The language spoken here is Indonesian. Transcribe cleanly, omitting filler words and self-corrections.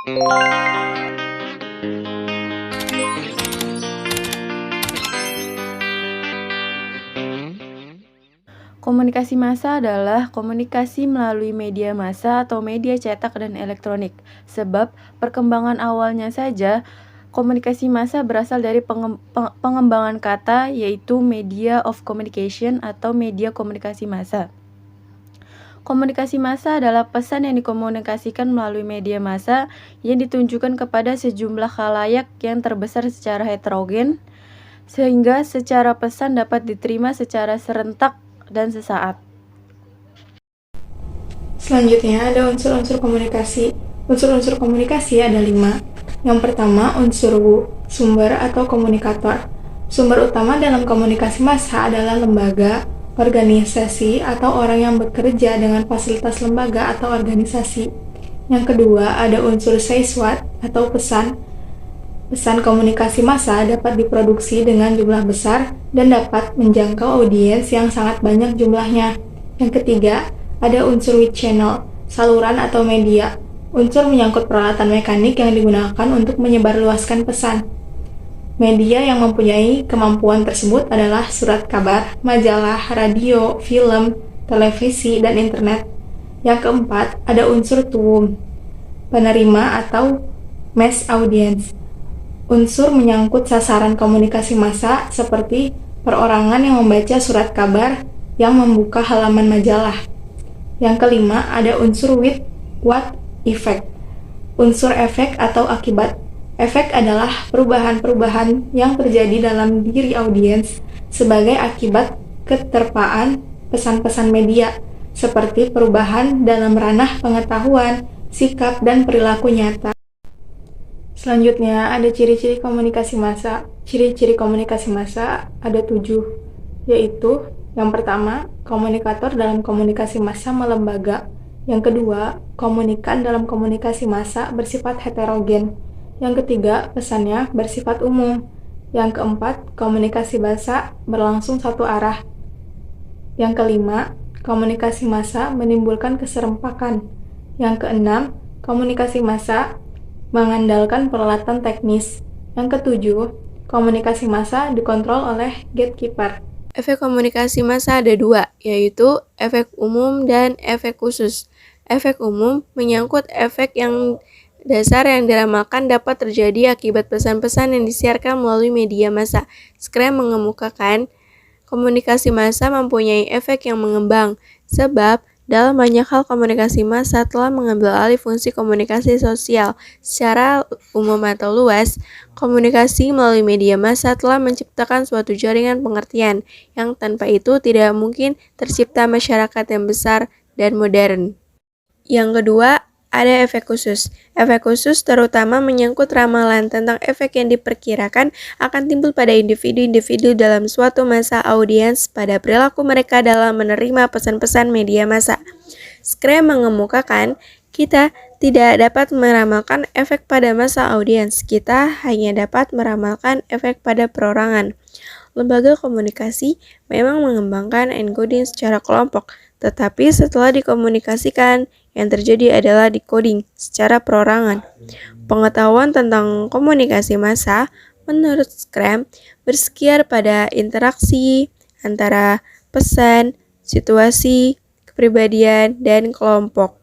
Komunikasi massa adalah komunikasi melalui media massa atau media cetak dan elektronik. Sebab perkembangan awalnya saja, komunikasi massa berasal dari pengembangan kata, yaitu media of communication atau media komunikasi massa. Komunikasi massa adalah pesan yang dikomunikasikan melalui media massa yang ditunjukkan kepada sejumlah khalayak yang terbesar secara heterogen, sehingga secara pesan dapat diterima secara serentak dan sesaat. Selanjutnya ada unsur-unsur komunikasi. Unsur-unsur komunikasi ada 5. Yang pertama, unsur sumber atau komunikator. Sumber utama dalam komunikasi massa adalah lembaga, organisasi, atau orang yang bekerja dengan fasilitas lembaga atau organisasi. Yang kedua, ada unsur seisuat atau pesan. Pesan komunikasi massa dapat diproduksi dengan jumlah besar dan dapat menjangkau audiens yang sangat banyak jumlahnya. Yang ketiga, ada unsur with channel, saluran atau media. Unsur menyangkut peralatan mekanik yang digunakan untuk menyebarluaskan pesan. Media yang mempunyai kemampuan tersebut adalah surat kabar, majalah, radio, film, televisi, dan internet. Yang keempat, ada unsur to whom, penerima atau mass audience. Unsur menyangkut sasaran komunikasi massa seperti perorangan yang membaca surat kabar yang membuka halaman majalah. Yang kelima, ada unsur with what effect. Unsur efek atau akibat. Efek adalah perubahan-perubahan yang terjadi dalam diri audiens sebagai akibat keterpaan pesan-pesan media, seperti perubahan dalam ranah pengetahuan, sikap, dan perilaku nyata. Selanjutnya, ada ciri-ciri komunikasi massa. Ciri-ciri komunikasi massa ada 7, yaitu yang pertama, komunikator dalam komunikasi massa melembaga. Yang kedua, komunikan dalam komunikasi massa bersifat heterogen. Yang ketiga, pesannya bersifat umum. Yang keempat, komunikasi massa berlangsung satu arah. Yang kelima, komunikasi massa menimbulkan keserempakan. Yang keenam, komunikasi massa mengandalkan peralatan teknis. Yang ketujuh, komunikasi massa dikontrol oleh gatekeeper. Efek komunikasi massa ada 2, yaitu efek umum dan efek khusus. Efek umum menyangkut efek yang dasar yang diramalkan dapat terjadi akibat pesan-pesan yang disiarkan melalui media massa. Scrum mengemukakan komunikasi massa mempunyai efek yang mengembang, sebab dalam banyak hal komunikasi massa telah mengambil alih fungsi komunikasi sosial. Secara umum atau luas, komunikasi melalui media massa telah menciptakan suatu jaringan pengertian, yang tanpa itu tidak mungkin tercipta masyarakat yang besar dan modern. Yang kedua, ada efek khusus. Efek khusus terutama menyangkut ramalan tentang efek yang diperkirakan akan timbul pada individu-individu dalam suatu masa audiens pada perilaku mereka dalam menerima pesan-pesan media massa. Scrum mengemukakan, kita tidak dapat meramalkan efek pada masa audiens, kita hanya dapat meramalkan efek pada perorangan. Lembaga komunikasi memang mengembangkan encoding secara kelompok, tetapi setelah dikomunikasikan, yang terjadi adalah decoding secara perorangan. Pengetahuan tentang komunikasi massa, menurut Scrum, bersekiar pada interaksi antara pesan, situasi, kepribadian, dan kelompok.